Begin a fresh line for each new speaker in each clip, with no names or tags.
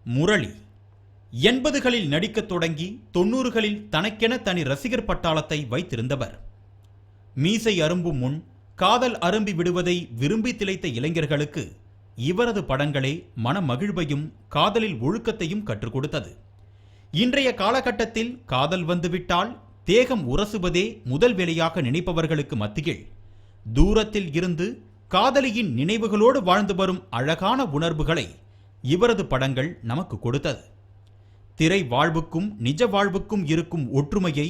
முரளி 80களில் நடிக்கத் தொடங்கி 90களில் தனக்கென தனி ரசிகர் பட்டாளத்தை வைத்திருந்தவர். மீசை அரும்பும் முன் காதல் அரும்பி விடுவதை விரும்பி திளைத்த இளைஞர்களுக்கு இவரது படங்களே மனமகிழ்வையும் காதலில் ஒழுக்கத்தையும் கற்றுக் கொடுத்தது. இன்றைய காலகட்டத்தில் காதல் வந்துவிட்டால் தேகம் உரசுவதே முதல் வேலையாக நினைப்பவர்களுக்கு மத்தியில் தூரத்தில் இருந்து காதலியின் நினைவுகளோடு வாழ்ந்து வரும் அழகான உணர்வுகளை இவரது படங்கள் நமக்கு கொடுத்தது. திரை வாழ்வுக்கும் நிஜ வாழ்வுக்கும் இருக்கும் ஒற்றுமையை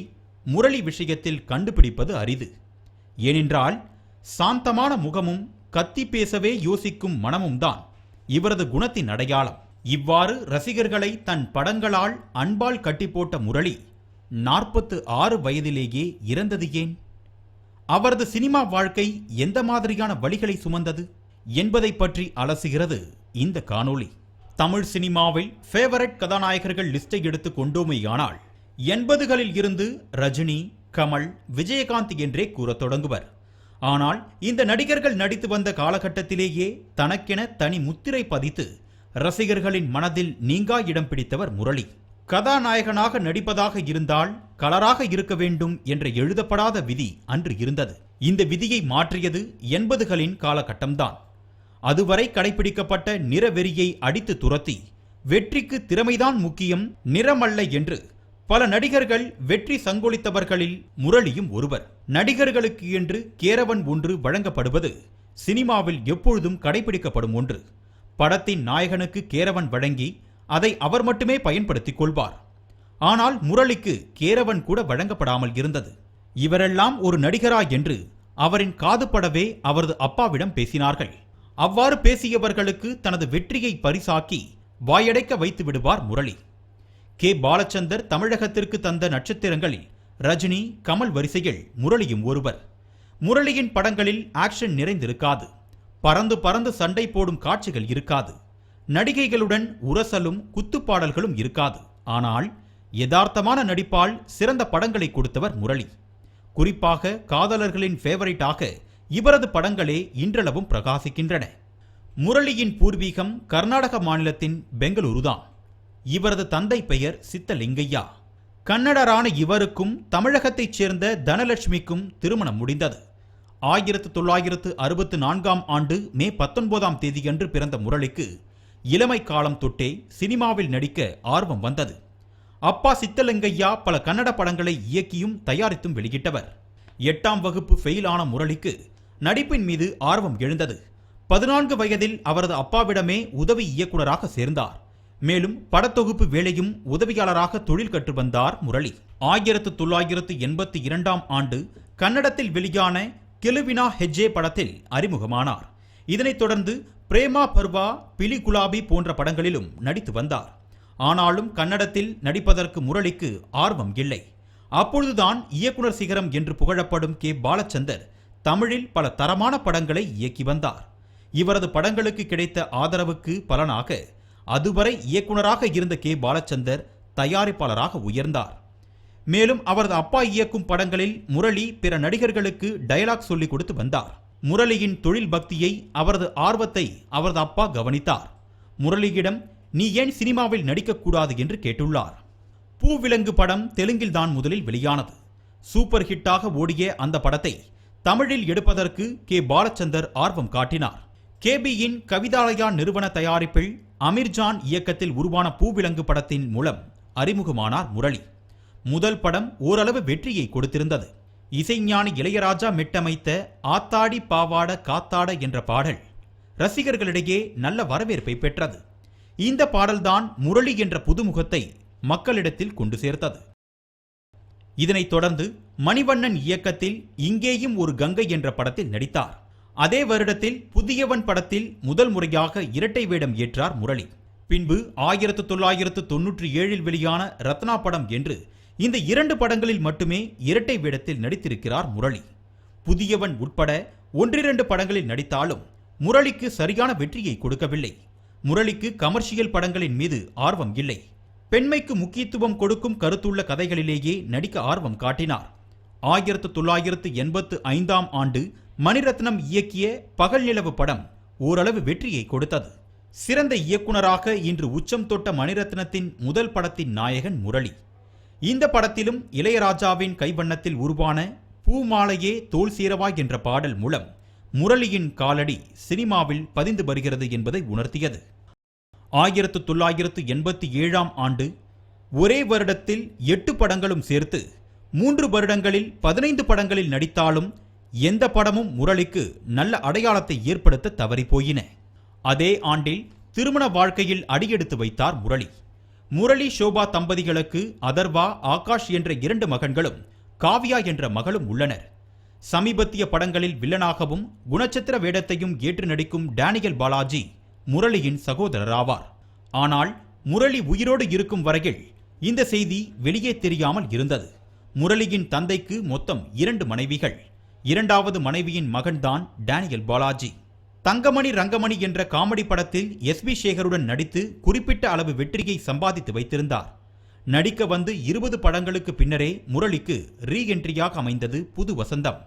முரளி விஷயத்தில் கண்டுபிடிப்பது அரிது. ஏனென்றால் சாந்தமான முகமும் கத்தி பேசவே யோசிக்கும் மனமும் தான் இவரது குணத்தின் அடையாளம். இவ்வாறு ரசிகர்களை தன் படங்களால் அன்பால் கட்டி போட்ட முரளி 46 வயதிலேயே இறந்தது ஏன்? அவரது சினிமா வாழ்க்கை எந்த மாதிரியான வழிகளை சுமந்தது என்பதை பற்றி அலசுகிறது இந்த காணொளி. தமிழ் சினிமாவில் ஃபேவரட் கதாநாயகர்கள் லிஸ்டை எடுத்து கொண்டோமேயானால் 80களில் இருந்து ரஜினி, கமல், விஜயகாந்த் என்றே கூறத் தொடங்குவர். ஆனால் இந்த நடிகர்கள் நடித்து வந்த காலகட்டத்திலேயே தனக்கென தனி முத்திரை பதித்து ரசிகர்களின் மனதில் நீங்கா இடம் பிடித்தவர் முரளி. கதாநாயகனாக நடிப்பதாக இருந்தால் கலராக இருக்க வேண்டும் என்ற எழுதப்படாத விதி அன்று இருந்தது. இந்த விதியை மாற்றியது 80களின் காலகட்டம்தான். அதுவரை கடைபிடிக்கப்பட்ட நிறவெறியை அடித்து துரத்தி வெற்றிக்கு திறமைதான் முக்கியம், நிறமல்ல என்று பல நடிகர்கள் வெற்றி சங்கொலித்தவர்களில் முரளியும் ஒருவர். நடிகர்களுக்கு என்று கேரவன் ஒன்று வழங்கப்படுவது சினிமாவில் எப்பொழுதும் கடைபிடிக்கப்படும் ஒன்று. படத்தின் நாயகனுக்கு கேரவன் வழங்கி அதை அவர் மட்டுமே பயன்படுத்திக் கொள்வார். ஆனால் முரளிக்கு கேரவன் கூட வழங்கப்படாமல் இருந்தது. இவரெல்லாம் ஒரு நடிகரா என்று அவரின் காதுபடவே அவரது அப்பாவிடம் பேசினார்கள். அவ்வாறு பேசியவர்களுக்கு தனது வெற்றியை பரிசாக்கி வாயடைக்க வைத்து விடுவார் முரளி. கே. பாலச்சந்தர் தமிழகத்திற்கு தந்த நட்சத்திரங்களில் ரஜினி, கமல் வரிசையில் முரளியும் ஒருவர். முரளியின் படங்களில் ஆக்ஷன் நிறைந்திருக்காது. பறந்து பறந்து சண்டை போடும் காட்சிகள் இருக்காது. நடிகைகளுடன் உரசலும் குத்துப்பாடல்களும் இருக்காது. ஆனால் யதார்த்தமான நடிப்பால் சிறந்த படங்களை கொடுத்தவர் முரளி. குறிப்பாக காதலர்களின் ஃபேவரைட்டாக இவரது படங்களே இன்றளவும் பிரகாசிக்கின்றன. முரளியின் பூர்வீகம் கர்நாடக மாநிலத்தின் பெங்களூருதான். இவரது தந்தை பெயர் சித்தலிங்கையா. கன்னடரான இவருக்கும் தமிழகத்தைச் சேர்ந்த தனலட்சுமிக்கும் திருமணம் முடிந்தது. 1964ஆம் ஆண்டு மே 19ஆம் தேதியன்று பிறந்த முரளிக்கு இளமை காலம் தொட்டே சினிமாவில் நடிக்க ஆர்வம் வந்தது. அப்பா சித்தலிங்கையா பல கன்னட படங்களை இயக்கியும் தயாரித்தும் வெளியிட்டவர். 8ஆம் வகுப்பு ஃபெயில் ஆன முரளிக்கு நடிப்பின் மீது ஆர்வம் எழுந்தது. 14 வயதில் அவரது அப்பாவிடமே உதவி இயக்குனராக சேர்ந்தார். மேலும் படத்தொகுப்பு வேலையும் உதவியாளராக தொழில் கற்று வந்தார் முரளி. 1982ஆம் ஆண்டு கன்னடத்தில் வெளியான கெலுவினா ஹெஜ்ஜே படத்தில் அறிமுகமானார். இதனைத் தொடர்ந்து பிரேமா பர்வா, பிலி குலாபி போன்ற படங்களிலும் நடித்து வந்தார். ஆனாலும் கன்னடத்தில் நடிப்பதற்கு முரளிக்கு ஆர்வம் இல்லை. அப்பொழுதுதான் இயக்குனர் சிகரம் என்று புகழப்படும் கே. பாலச்சந்தர் தமிழில் பல தரமான படங்களை இயக்கி வந்தார். இவரது படங்களுக்கு கிடைத்த ஆதரவுக்கு பலனாக அதுவரை இயக்குனராக இருந்த கே. பாலச்சந்தர் தயாரிப்பாளராக உயர்ந்தார். மேலும் அவரது அப்பா இயக்கும் படங்களில் முரளி பிற நடிகர்களுக்கு டயலாக் சொல்லிக் கொடுத்து வந்தார். முரளியின் தொழில் பக்தியை, அவரது ஆர்வத்தை அவரது அப்பா கவனித்தார். முரளியிடம் நீ ஏன் சினிமாவில் நடிக்கக்கூடாது என்று கேட்டுள்ளார். பூவிலங்கு படம் தெலுங்கில் தான் முதலில் வெளியானது. சூப்பர் ஹிட்டாக ஓடிய அந்த படத்தை தமிழில் எடுப்பதற்கு கே. பாலச்சந்தர் ஆர்வம் காட்டினார். கேபியின் கவிதாலயா நிறுவன தயாரிப்பில் அமீர்ஜான் இயக்கத்தில் உருவான பூவிலங்கு படத்தின் மூலம் அறிமுகமானார் முரளி. முதல் படம் ஓரளவு வெற்றியை கொடுத்திருந்தது. இசைஞானி இளையராஜா மெட்டமைத்த ஆத்தாடி பாவாட காத்தாட என்ற பாடல் ரசிகர்களிடையே நல்ல வரவேற்பை பெற்றது. இந்த பாடல்தான் முரளி என்ற புதுமுகத்தை மக்களிடத்தில் கொண்டு சேர்த்தது. இதனைத் தொடர்ந்து மணிவண்ணன் இயக்கத்தில் இங்கேயும் ஒரு கங்கை என்ற படத்தில் நடித்தார். அதே வருடத்தில் புதியவன் படத்தில் முதல் முறையாக இரட்டை வேடம் ஏற்றார் முரளி. பின்பு 1997இல் வெளியான ரத்னா படம் என்று இந்த 2 படங்களில் மட்டுமே இரட்டை வேடத்தில் நடித்திருக்கிறார் முரளி. புதியவன் உட்பட 1-2 படங்களில் நடித்தாலும் முரளிக்கு சரியான வெற்றியை கொடுக்கவில்லை. முரளிக்கு கமர்ஷியல் படங்களின் மீது ஆர்வம் இல்லை. பெண்மைக்கு முக்கியத்துவம் கொடுக்கும் கருத்துள்ள கதைகளிலேயே நடிக்க ஆர்வம் காட்டினார். 1985ஆம் ஆண்டு மணிரத்னம் இயக்கிய பகல் நிலவு படம் ஓரளவு வெற்றியை கொடுத்தது. சிறந்த இயக்குனராக இன்று உச்சம் தொட்ட மணிரத்னத்தின் முதல் படத்தின் நாயகன் முரளி. இந்த படத்திலும் இளையராஜாவின் கைவண்ணத்தில் உருவான பூமாலையே தோல் சேரவா என்ற பாடல் மூலம் முரளியின் காலடி சினிமாவில் பதிந்து வருகிறது என்பதை உணர்த்தியது. 1987ஆம் ஆண்டு ஒரே வருடத்தில் 8 படங்களும் சேர்த்து 3 வருடங்களில் 15 படங்களில் நடித்தாலும் எந்த படமும் முரளிக்கு நல்ல அடையாளத்தை ஏற்படுத்த தவறிப்போயின. அதே ஆண்டில் திருமண வாழ்க்கையில் அடியெடுத்து வைத்தார் முரளி. முரளி ஷோபா தம்பதிகளுக்கு அதர்வா, ஆகாஷ் என்ற 2 மகன்களும் காவ்யா என்ற மகளும் உள்ளனர். சமீபத்திய படங்களில் வில்லனாகவும் குணச்சித்திர வேடத்தையும் ஏற்று நடிக்கும் டேனியல் பாலாஜி முரளியின் சகோதரராவார். ஆனால் முரளி உயிரோடு இருக்கும் வரையில் இந்த செய்தி வெளியே தெரியாமல் இருந்தது. முரளியின் தந்தைக்கு மொத்தம் 2 மனைவிகள். 2வது மனைவியின் மகன்தான் டேனியல் பாலாஜி. தங்கமணி ரங்கமணி என்ற காமெடி படத்தில் எஸ்பி சேகருடன் நடித்து குறிப்பிட்ட அளவு வெற்றியை சம்பாதித்து வைத்திருந்தார். நடிக்க வந்து 20 படங்களுக்கு பின்னரே முரளிக்கு ரீஎன்ட்ரியாக அமைந்தது புது வசந்தம்.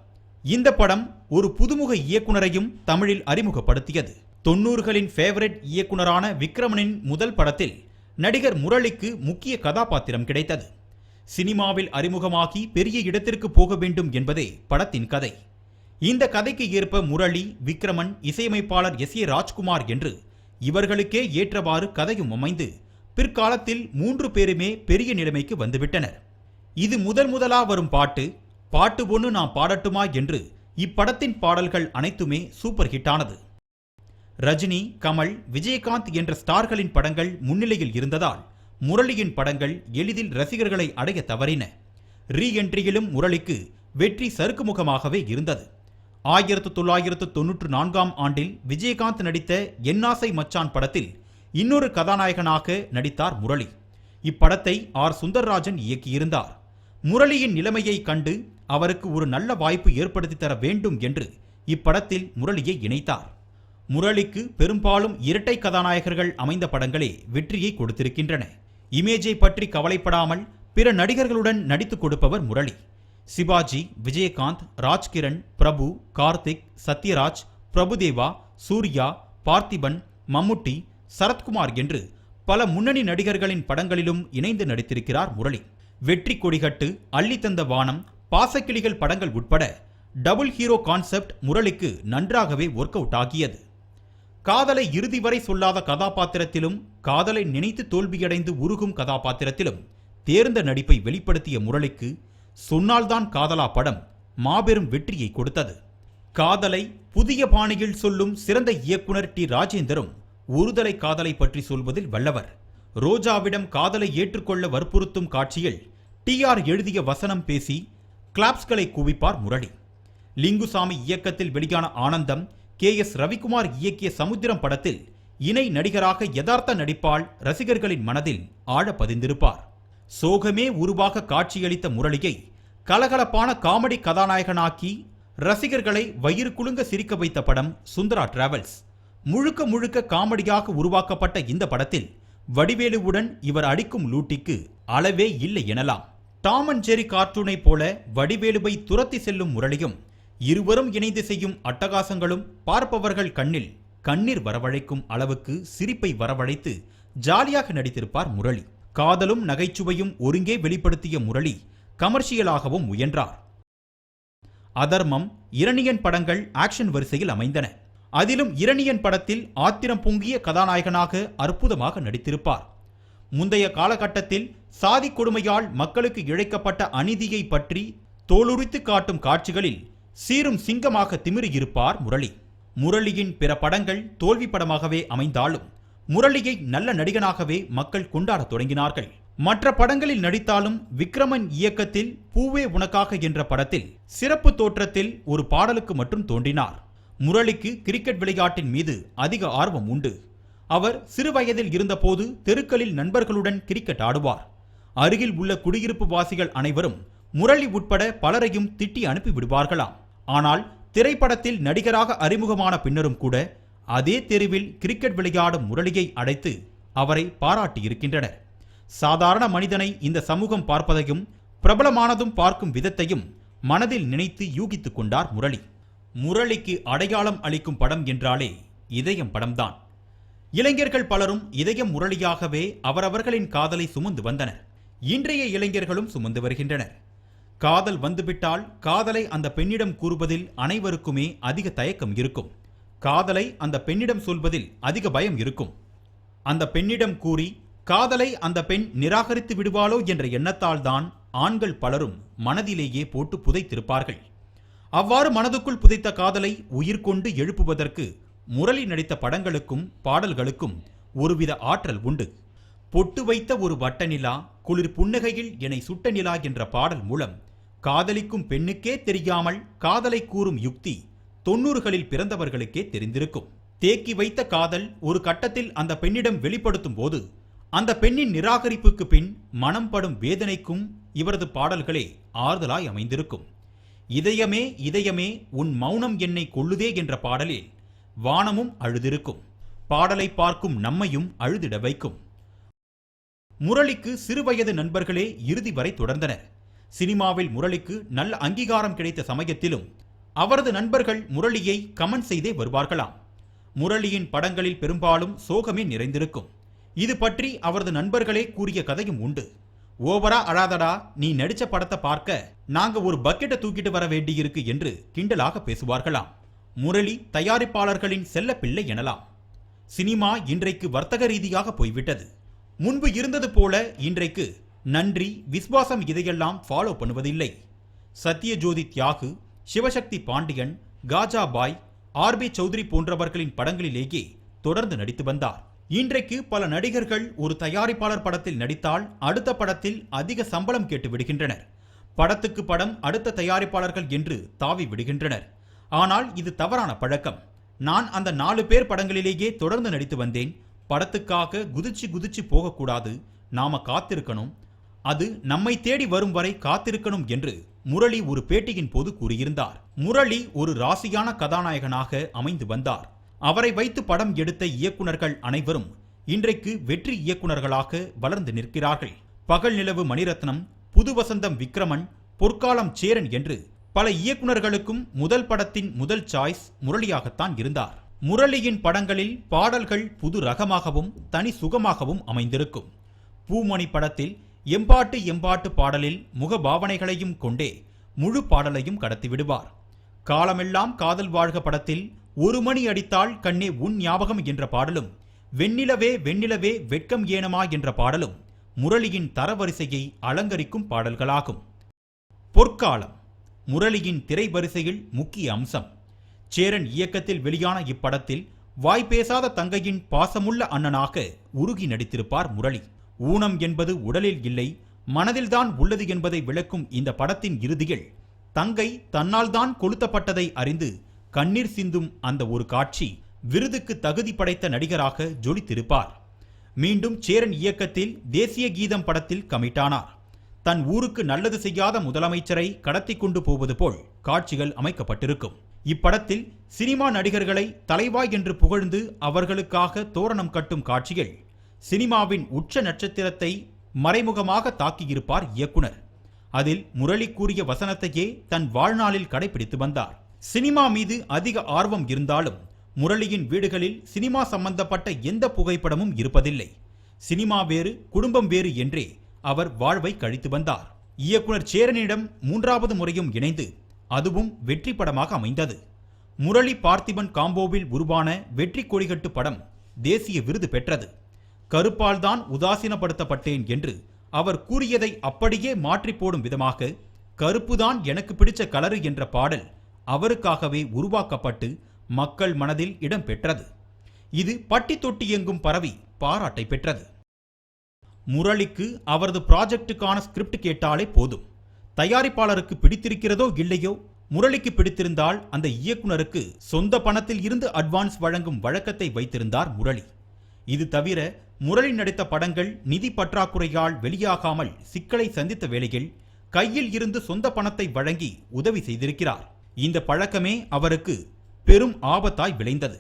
இந்த படம் ஒரு புதுமுக இயக்குனரையும் தமிழில் அறிமுகப்படுத்தியது. 90களின் ஃபேவரட் இயக்குனரான விக்ரமனின் முதல் படத்தில் நடிகர் முரளிக்கு முக்கிய கதாபாத்திரம் கிடைத்தது. சினிமாவில் அறிமுகமாகி பெரிய இடத்திற்கு போக வேண்டும் என்பதே படத்தின் கதை. இந்த கதைக்கு ஏற்ப முரளி, விக்ரமன், இசையமைப்பாளர் எஸ். ஏ. ராஜ்குமார் என்று இவர்களுக்கே ஏற்றவாறு கதையும் அமைந்து பிற்காலத்தில் 3 பேருமே பெரிய நிலைமைக்கு வந்துவிட்டனர். இது முதலா வரும் பாட்டு ஒன்று நான் பாடட்டுமா என்று இப்படத்தின் பாடல்கள் அனைத்துமே சூப்பர் ஹிட்டானது. ரஜினி, கமல், விஜயகாந்த் என்ற ஸ்டார்களின் படங்கள் முன்னிலையில் இருந்ததால் முரளியின் படங்கள் எளிதில் ரசிகர்களை அடைய தவறின. ரீஎன்ட்ரியிலும் முரளிக்கு வெற்றி சறுக்குமுகமாகவே இருந்தது. 1994ஆம் ஆண்டில் விஜயகாந்த் நடித்த என்னாசை மச்சான் படத்தில் இன்னொரு கதாநாயகனாக நடித்தார் முரளி. இப்படத்தை ஆர். சுந்தர்ராஜன் இயக்கியிருந்தார். முரளியின் நிலைமையை கண்டு அவருக்கு ஒரு நல்ல வாய்ப்பு ஏற்படுத்தி தர வேண்டும் என்று இப்படத்தில் முரளியை இணைத்தார். முரளிக்கு பெரும்பாலும் இரட்டை கதாநாயகர்கள் அமைந்த படங்களே வெற்றியை கொடுத்திருக்கின்றன. இமேஜை பற்றி கவலைப்படாமல் பிற நடிகர்களுடன் நடித்துக் கொடுப்பவர் முரளி. சிவாஜி, விஜயகாந்த், ராஜ்கிரண், பிரபு, கார்த்திக், சத்யராஜ், பிரபுதேவா, சூர்யா, பார்த்திபன், மம்முட்டி, சரத்குமார் என்று பல முன்னணி நடிகர்களின் படங்களிலும் இணைந்து நடித்திருக்கிறார் முரளி. வெற்றி கொடிகட்டு, அள்ளி தந்த வானம், பாசக்கிளிகள் படங்கள் உட்பட டபுள் ஹீரோ கான்செப்ட் முரளிக்கு நன்றாகவே ஒர்க் அவுட் ஆகியது. காதலை இறுதி வரை சொல்லாத கதாபாத்திரத்திலும் காதலை நினைத்து தோல்வியடைந்து உருகும் கதாபாத்திரத்திலும் தேர்ந்த நடிப்பை வெளிப்படுத்திய முரளிக்கு சொன்னால்தான் காதலா படம் மாபெரும் வெற்றியை கொடுத்தது. காதலை புதிய பாணியில் சொல்லும் சிறந்த இயக்குனர் டி. ராஜேந்தரும் ஒருதலை காதலை பற்றி சொல்வதில் வல்லவர். ரோஜாவிடம் காதலை ஏற்றுக்கொள்ள வற்புறுத்தும் காட்சியில் TR எழுதிய வசனம் பேசி கிளாப்ஸ்களை குவிப்பார் முரளி. லிங்குசாமி இயக்கத்தில் வெளியான ஆனந்தம், KS ரவிக்குமார் இயக்கிய சமுத்திரம் படத்தில் இணை நடிகராக யதார்த்த நடிப்பால் ரசிகர்களின் மனதில் ஆழ பதிந்திருப்பார். சோகமே உருவாக காட்சியளித்த முரளியை கலகலப்பான காமெடி கதாநாயகனாக்கி ரசிகர்களை வயிறு குலுங்க சிரிக்க வைத்த படம் சுந்தரா டிராவல்ஸ். முழுக்க காமெடியாக உருவாக்கப்பட்ட இந்த படத்தில் வடிவேலுவுடன் இவர் அடிக்கும் லூட்டிக்கு அளவே இல்லை எனலாம். டாம் அண்ட் ஜெரி கார்ட்டூனை போல வடிவேலுவை துரத்தி செல்லும் முரளியும் இருவரும் இணைந்து செய்யும் அட்டகாசங்களும் பார்ப்பவர்கள் கண்ணில் கண்ணீர் வரவழைக்கும் அளவுக்கு சிரிப்பை வரவழைத்து ஜாலியாக நடித்திருப்பார் முரளி. காதலும் நகைச்சுவையும் ஒருங்கே வெளிப்படுத்திய முரளி கமர்ஷியலாகவும் முயன்றார். அதர்மம், இரணியன் படங்கள் ஆக்ஷன் வரிசையில் அமைந்தன. அதிலும் இரணியன் படத்தில் ஆத்திரம் பொங்கிய கதாநாயகனாக அற்புதமாக நடித்திருப்பார். முந்தைய காலகட்டத்தில் சாதி கொடுமையால் மக்களுக்கு இழைக்கப்பட்ட அநீதியை பற்றி தோலுரித்து காட்டும் காட்சிகளில் சீரும் சிங்கமாக திமிரியிருப்பார் முரளி. முரளியின் பிற படங்கள் தோல்வி படமாகவே அமைந்தாலும் முரளியை நல்ல நடிகனாகவே மக்கள் கொண்டாடத் தொடங்கினார்கள். மற்ற படங்களில் நடித்தாலும் விக்ரமன் இயக்கத்தில் பூவே உனக்காக என்ற படத்தில் சிறப்பு தோற்றத்தில் ஒரு பாடலுக்கு மட்டும் தோன்றினார். முரளிக்கு கிரிக்கெட் விளையாட்டின் மீது அதிக ஆர்வம் உண்டு. அவர் சிறுவயதில் இருந்தபோது தெருக்களில் நண்பர்களுடன் கிரிக்கெட் ஆடுவார். அருகில் உள்ள குடியிருப்பு வாசிகள் அனைவரும் முரளி உட்பட பலரையும் திட்டி அனுப்பி விடுவார்களாம். ஆனால் திரைப்படத்தில் நடிகராக அறிமுகமான பின்னரும் கூட அதே தெருவில் கிரிக்கெட் விளையாடும் முரளியை அழைத்து அவரை பாராட்டியிருக்கின்றனர். சாதாரண மனிதனை இந்த சமூகம் பார்ப்பதையும் பிரபலமானதும் பார்க்கும் விதத்தையும் மனதில் நினைத்து யூகித்துக் கொண்டார் முரளி. முரளிக்கு அடையாளம் அளிக்கும் படம் என்றாலே இதயம் படம்தான். இளைஞர்கள் பலரும் இதயம் முரளியாகவே அவரவர்களின் காதலை சுமந்து வந்தனர். இன்றைய இளைஞர்களும் சுமந்து வருகின்றனர். காதல் வந்துவிட்டால் காதலை அந்த பெண்ணிடம் கூறுவதில் அனைவருக்குமே அதிக தயக்கம் இருக்கும். காதலை அந்த பெண்ணிடம் சொல்வதில் அதிக பயம் இருக்கும். அந்த பெண்ணிடம் கூறி காதலை அந்த பெண் நிராகரித்து விடுவாளோ என்ற எண்ணத்தால் தான் ஆண்கள் பலரும் மனதிலேயே போட்டு புதைத்திருப்பார்கள். அவ்வாறு மனதுக்குள் புதைத்த காதலை உயிர் கொண்டு எழுப்புவதற்கு முரளி நடித்த படங்களுக்கும் பாடல்களுக்கும் ஒருவித ஆற்றல் உண்டு. பொட்டு வைத்த ஒரு வட்ட நிலா, குளிர் புன்னகையில் என்னை சுட்ட நிலா என்ற பாடல் மூலம் காதலிக்கும் பெண்ணுக்கே தெரியாமல் காதலை கூறும் யுக்தி 90களில் பிறந்தவர்களுக்கே தெரிந்திருக்கும். தேக்கி வைத்த காதல் ஒரு கட்டத்தில் அந்த பெண்ணிடம் வெளிப்படுத்தும் போது அந்த பெண்ணின் நிராகரிப்புக்கு பின் மனம் படும் வேதனைக்கும் இவரது பாடல்களே ஆறுதலாய் அமைந்திருக்கும். இதயமே இதயமே உன் மௌனம் என்னை கொள்ளுதே என்ற பாடலில் வானமும் அழுதிருக்கும். பாடலை பார்க்கும் நம்மையும் அழுதிட வைக்கும். முரளிக்கு சிறுவயது நண்பர்களே இறுதி வரை தொடர்ந்தனர். சினிமாவில் முரளிக்கு நல்ல அங்கீகாரம் கிடைத்த சமயத்திலும் அவரது நண்பர்கள் முரளியை கமெண்ட் செய்தே வருவார்களாம். முரளியின் படங்களில் பெரும்பாலும் சோகமே நிறைந்திருக்கும். இது பற்றி அவரது நண்பர்களே கூறிய கதையும் உண்டு. ஓவரா அழாதடா, நீ நடிச்ச படத்தை பார்க்க நாங்க ஒரு பக்கெட்டை தூக்கிட்டு வர வேண்டியிருக்கு என்று கிண்டலாக பேசுவார்களாம். முரளி தயாரிப்பாளர்களின் செல்ல பிள்ளை எனலாம். சினிமா இன்றைக்கு வர்த்தக ரீதியாக போய்விட்டது. முன்பு இருந்தது போல இன்றைக்கு நன்றி விஸ்வாசம் இதையெல்லாம் ஃபாலோ பண்ணுவதில்லை. சத்யஜோதி தியாகு, சிவசக்தி பாண்டியன், காஜா பாய், ஆர்பி சௌத்ரி போன்றவர்களின் படங்களிலேயே தொடர்ந்து நடித்து வந்தார். இன்றைக்கு பல நடிகர்கள் ஒரு தயாரிப்பாளர் படத்தில் நடித்தால் அடுத்த படத்தில் அதிக சம்பளம் கேட்டு விடுகின்றனர். படத்துக்கு படம் அடுத்த தயாரிப்பாளர்கள் என்று தாவி விடுகின்றனர். ஆனால் இது தவறான பழக்கம். நான் அந்த 4 பேர் படங்களிலேயே தொடர்ந்து நடித்து வந்தேன். படத்துக்காக குதிச்சு போகக்கூடாது, நாம காத்திருக்கணும், அது நம்மை தேடி வரும் வரை காத்திருக்கணும் என்று முரளி ஒரு பேட்டியின் போது கூறியிருந்தார். முரளி ஒரு ராசியான கதாநாயகனாக அமைந்து வந்தார். அவரை வைத்து படம் எடுத்த இயக்குனர்கள் அனைவரும் இன்றைக்கு வெற்றி இயக்குனர்களாக வளர்ந்து நிற்கிறார்கள். பகல் நிலவு மணிரத்னம், புது வசந்தம் விக்ரமன், பொற்காலம் சேரன் என்று பல இயக்குனர்களுக்கும் முதல் படத்தின் முதல் சாய்ஸ் முரளியாகத்தான் இருந்தார். முரளியின் படங்களில் பாடல்கள் புது ரகமாகவும் தனி சுகமாகவும் அமைந்திருக்கும். பூமணி படத்தில் எம்பாட்டு எம்பாட்டு பாடலில் முகபாவனைகளையும் கொண்டே முழு பாடலையும் கடத்திவிடுவார். காலமெல்லாம் காதல் வாழ்க படத்தில் ஒரு மணி அடித்தால் கண்ணே உன் ஞாபகம் என்ற பாடலும், வெண்ணிலவே வெண்ணிலவே வெட்கம் ஏனமா என்ற பாடலும் முரளியின் தரவரிசையை அலங்கரிக்கும் பாடல்களாகும். பொற்காலம் முரளியின் திரைவரிசையில் முக்கிய அம்சம். சேரன் இயக்கத்தில் வெளியான இப்படத்தில் வாய்பேசாத தங்கையின் பாசமுள்ள அண்ணனாக உருகி நடித்திருப்பார் முரளி. ஊனம் என்பது உடலில் இல்லை, மனதில்தான் உள்ளது என்பதை விளக்கும் இந்த படத்தின் இறுதியில் தங்கை தன்னால் தான் கொளுத்தப்பட்டதை அறிந்து கண்ணீர் சிந்தும் அந்த ஒரு காட்சி விருதுக்கு தகுதி படைத்த நடிகராக ஜொலித்திருப்பார். மீண்டும் சேரன் இயக்கத்தில் தேசிய கீதம் படத்தில் கமிட்டானார். தன் ஊருக்கு நல்லது செய்யாத முதலமைச்சரை கடத்தி கொண்டு போவது போல் காட்சிகள் அமைக்கப்பட்டிருக்கும். இப்படத்தில் சினிமா நடிகர்களை தலைவா என்று புகழ்ந்து அவர்களுக்காக தோரணம் கட்டும் காட்சிகள் சினிமாவின் உச்ச நட்சத்திரத்தை மறைமுகமாக தாக்கியிருப்பார் இயக்குனர். அதில் முரளி கூறிய வசனத்தையே தன் வாழ்நாளில் கடைபிடித்து வந்தார். சினிமா மீது அதிக ஆர்வம் இருந்தாலும் முரளியின் வீடுகளில் சினிமா சம்பந்தப்பட்ட எந்த புகைப்படமும் இருப்பதில்லை. சினிமா வேறு குடும்பம் வேறு என்றே அவர் வாழ்வை கழித்து வந்தார். இயக்குனர் சேரனிடம் 3வது முறையும் இணைந்து அதுவும் வெற்றி படமாக அமைந்தது. முரளி பார்த்திபன் காம்போவில் உருவான வெற்றி கொடிகட்டு படம் தேசிய விருது பெற்றது. கருப்பால் தான் உதாசீனப்படுத்தப்பட்டேன் என்று அவர் கூறியதை அப்படியே மாற்றி போடும் விதமாக கருப்புதான் எனக்கு பிடிச்ச கலரு என்ற பாடல் அவருக்காகவே உருவாக்கப்பட்டு மக்கள் மனதில் இடம் பெற்றது. இது பட்டி தொட்டி எங்கும் பரவி பாராட்டை பெற்றது. முரளிக்கு அவரது ப்ராஜெக்டுக்கான ஸ்கிரிப்ட் கேட்டாலே போதும். தயாரிப்பாளருக்கு பிடித்திருக்கிறதோ இல்லையோ, முரளிக்கு பிடித்திருந்தால் அந்த இயக்குனருக்கு சொந்த பணத்தில் இருந்து அட்வான்ஸ் வழங்கும் வழக்கத்தை வைத்திருந்தார் முரளி. இது தவிர முரளி நடித்த படங்கள் நிதி பற்றாக்குறையால் வெளியாகாமல் சிக்கலை சந்தித்த வேளையில் கையில் இருந்து சொந்த பணத்தை வழங்கி உதவி செய்திருக்கிறார். இந்த பழக்கமே அவருக்கு பெரும் ஆபத்தாய் விளைந்தது.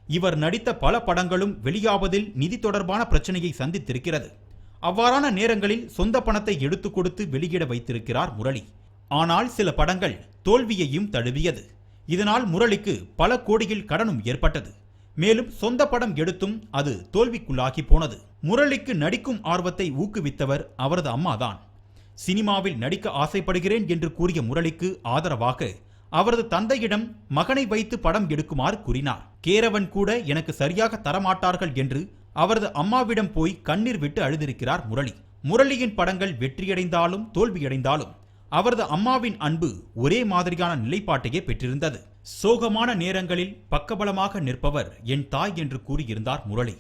இவர் நடித்த பல படங்களும் வெளியாவதில் நிதி தொடர்பான பிரச்சனையை சந்தித்திருக்கிறது. அவ்வாறான நேரங்களில் சொந்த பணத்தை எடுத்து கொடுத்து வெளியிட வைத்திருக்கிறார் முரளி. ஆனால் சில படங்கள் தோல்வியையும் தழுவியது. இதனால் முரளிக்கு பல கோடியில் கடனும் ஏற்பட்டது. மேலும் சொந்த படம் எடுத்தும் அது தோல்விக்குள்ளாகி போனது. முரளிக்கு நடிக்கும் ஆர்வத்தை ஊக்குவித்தவர் அவரது அம்மாதான். சினிமாவில் நடிக்க ஆசைப்படுகிறேன் என்று கூறிய முரளிக்கு ஆதரவாக அவரது தந்தையிடம் மகனை வைத்து படம் எடுக்குமாறு கூறினார். கேரவன் கூட எனக்கு சரியாக தரமாட்டார்கள் என்று அவரது அம்மாவிடம் போய் கண்ணீர் விட்டு அழுதிருக்கிறார் முரளி. முரளியின் படங்கள் வெற்றியடைந்தாலும் தோல்வியடைந்தாலும் அவரது அம்மாவின் அன்பு ஒரே மாதிரியான நிலைப்பாட்டையே பெற்றிருந்தது. சோகமான நேரங்களில் பக்கபலமாக நிற்பவர் என் தாய் என்று கூறியிருந்தார் முரளி.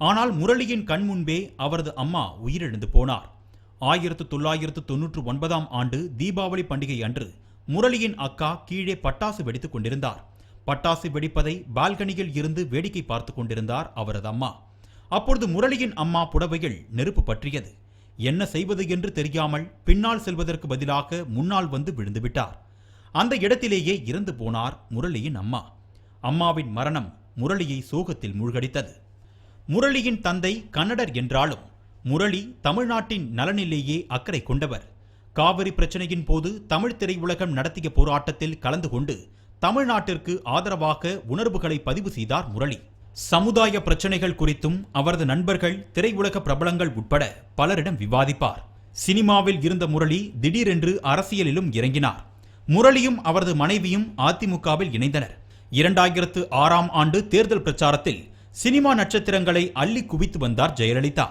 ஆனால் முரளியின் கண்முன்பே அவரது அம்மா உயிரிழந்து போனார். 1999 ஆண்டு தீபாவளி பண்டிகை அன்று முரளியின் அக்கா கீழே பட்டாசு வெடித்துக் கொண்டிருந்தார். பட்டாசு வெடிப்பதை பால்கனியில் இருந்து வேடிக்கை பார்த்து கொண்டிருந்தார் அவரது அம்மா. அப்பொழுது முரளியின் அம்மா புடவையில் நெருப்பு பற்றியது. என்ன செய்வது என்று தெரியாமல் பின்னால் செல்வதற்கு பதிலாக முன்னால் வந்து விழுந்து விட்டார். அந்த இடத்திலேயே இறந்து போனார் முரளியின் அம்மா. அம்மாவின் மரணம் முரளியை சோகத்தில் மூழ்கடித்தது. முரளியின் தந்தை கன்னடர் என்றாலும் முரளி தமிழ்நாட்டின் நலனிலேயே அக்கறை கொண்டவர். காவிரி பிரச்சனையின் போது தமிழ் திரையுலகம் நடத்திய போராட்டத்தில் கலந்து கொண்டு தமிழ்நாட்டிற்கு ஆதரவாக உணர்வுகளை பதிவு செய்தார் முரளி. சமுதாய பிரச்சனைகள் குறித்தும் அவரது நண்பர்கள், திரையுலக பிரபலங்கள் உட்பட பலரிடம் விவாதிப்பார். சினிமாவில் இருந்த முரளி திடீரென்று அரசியலிலும் இறங்கினார். முரளியும் அவரது மனைவியும் அதிமுகவில் இணைந்தனர். 2006 ஆண்டு தேர்தல் பிரச்சாரத்தில் சினிமா நட்சத்திரங்களை அள்ளி குவித்து வந்தார் ஜெயலலிதா.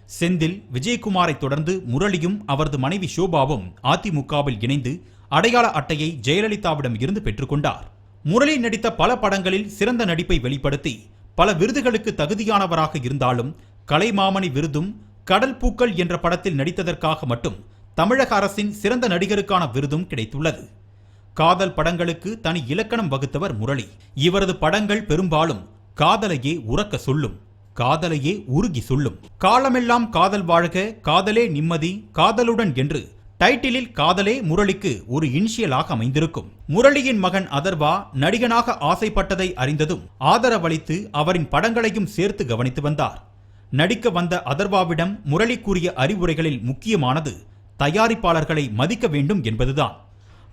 செந்தில், விஜயகுமாரை தொடர்ந்து முரளியும் அவரது மனைவி ஷோபாவும் அதிமுகவில் இணைந்து அடையாள அட்டையை ஜெயலலிதாவிடம் இருந்து பெற்றுக்கொண்டார். முரளி நடித்த பல படங்களில் சிறந்த நடிப்பை வெளிப்படுத்தி பல விருதுகளுக்கு தகுதியானவராக இருந்தாலும் கலைமாமணி விருதும் கடல் பூக்கள் என்ற படத்தில் நடித்ததற்காக மட்டும் தமிழக அரசின் சிறந்த நடிகருக்கான விருதும் கிடைத்துள்ளது. காதல் படங்களுக்கு தனி இலக்கணம் வகுத்தவர் முரளி. இவரது படங்கள் பெரும்பாலும் காதலையே உறக்க சொல்லும், காதலையே உருகி சொல்லும். காலமெல்லாம் காதல் வாழ்க, காதலே நிம்மதி, காதலுடன் என்று டைட்டிலில் காதலே முரளிக்கு ஒரு இனிஷியலாக அமைந்திருக்கும். முரளியின் மகன் அதர்வா நடிகனாக ஆசைப்பட்டதை அறிந்ததும் ஆதரவளித்து அவரின் படங்களையும் சேர்த்து கவனித்து வந்தார். நடிக்க வந்த அதர்வாவிடம் முரளி கூறிய அறிவுரைகளில் முக்கியமானது தயாரிப்பாளர்களை மதிக்க வேண்டும் என்பதுதான்.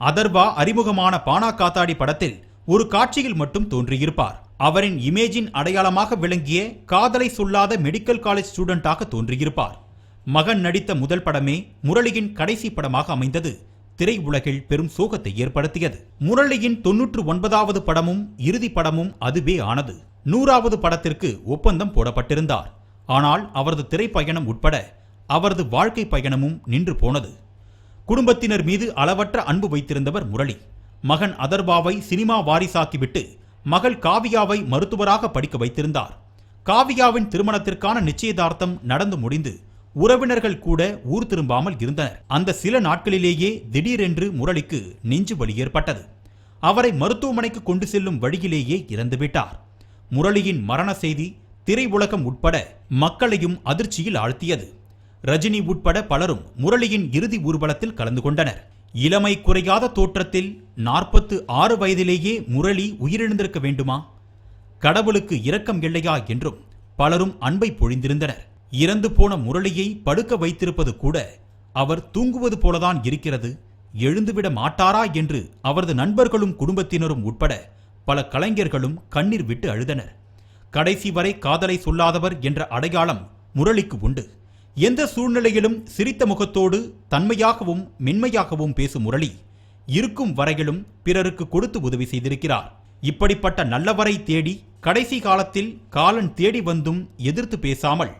அதர்வா அறிமுகமான பானா காத்தாடி படத்தில் ஒரு காட்சியில் மட்டும் தோன்றியிருப்பார். அவரின் இமேஜின் அடையாளமாக விளங்கிய காதலை சொல்லாத மெடிக்கல் காலேஜ் ஸ்டூடெண்டாக தோன்றியிருப்பார். மகன் நடித்த முதல் படமே முரளியின் கடைசி படமாக அமைந்தது திரையுலகில் பெரும் சோகத்தை ஏற்படுத்தியது. முரளியின் 99வது படமும் இறுதி படமும் அதுவே ஆனது. 100வது படத்திற்கு ஒப்பந்தம் போடப்பட்டிருந்தார். ஆனால் அவரது திரைப்பயணம் உட்பட அவரது வாழ்க்கை பயணமும் நின்று போனது. குடும்பத்தினர் மீது அளவற்ற அன்பு வைத்திருந்தவர் முரளி. மகன் அதர்வாவை சினிமா வாரிசாக்கிவிட்டு மகள் காவியாவை மருத்துவராக படிக்க வைத்திருந்தார். காவியாவின் திருமணத்திற்கான நிச்சயதார்த்தம் நடந்து முடிந்து உறவினர்கள் கூட ஊர் திரும்பாமல் இருந்தனர். அந்த சில நாட்களிலேயே திடீரென்று முரளிக்கு நெஞ்சு வலி ஏற்பட்டது. அவரை மருத்துவமனைக்கு கொண்டு செல்லும் வழியிலேயே இறந்துவிட்டார். முரளியின் மரண செய்தி திரையுலகம் உட்பட மக்களையும் அதிர்ச்சியில் ஆழ்த்தியது. ரஜினி உட்பட பலரும் முரளியின் இறுதி ஊர்வலத்தில் கலந்து கொண்டனர். இளமை குறையாத தோற்றத்தில் 46 வயதிலேயே முரளி உயிரிழந்திருக்க வேண்டுமா? கடவுளுக்கு இரக்கம் இல்லையா என்றும் பலரும் அன்பை பொழிந்திருந்தனர். இறந்து போன முரளியை படுக்க வைத்திருப்பது கூட அவர் தூங்குவது போலதான் இருக்கிறது, எழுந்துவிட மாட்டாரா என்று அவரது நண்பர்களும் குடும்பத்தினரும் உட்பட பல கலைஞர்களும் கண்ணீர் விட்டு அழுதனர். கடைசி வரை காதலை சொல்லாதவர் என்ற அடையாளம் முரளிக்கு உண்டு. எந்த சூழ்நிலையிலும் சிரித்த முகத்தோடு தன்மையாகவும் மென்மையாகவும் பேசும் முரளி இருக்கும் வரையிலும் பிறருக்கு கொடுத்து உதவி செய்திருக்கிறார். இப்படிப்பட்ட நல்லவரை தேடி கடைசி காலத்தில் காலன் தேடி வந்தும் எதிர்த்து பேசாமல்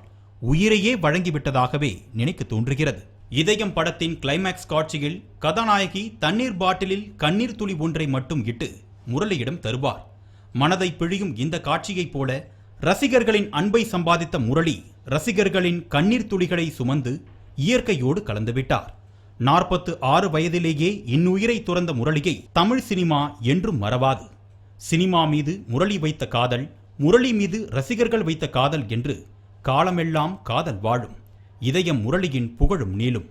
உயிரையே வழங்கிவிட்டதாகவே நினைக்க தோன்றுகிறது. இதயம் படத்தின் கிளைமேக்ஸ் காட்சியில் கதாநாயகி தண்ணீர் பாட்டிலில் கண்ணீர் துளி ஒன்றை மட்டும் இட்டு முரளியிடம் தருவார். மனதை பிழியும் இந்த காட்சியைப் போல ரசிகர்களின் அன்பை சம்பாதித்த முரளி ரசிகர்களின் கண்ணீர் துளிகளை சுமந்து இயற்கையோடு கலந்துவிட்டார். 46 வயதிலேயே இன்னுயிரை துறந்த முரளியை தமிழ் சினிமா என்றும் மறவாது. சினிமா மீது முரளி வைத்த காதல், முரளி மீது ரசிகர்கள் வைத்த காதல் என்று காலமெல்லாம் காதல் வாழும். இதயம் முரளியின் புகழும் நீளும்.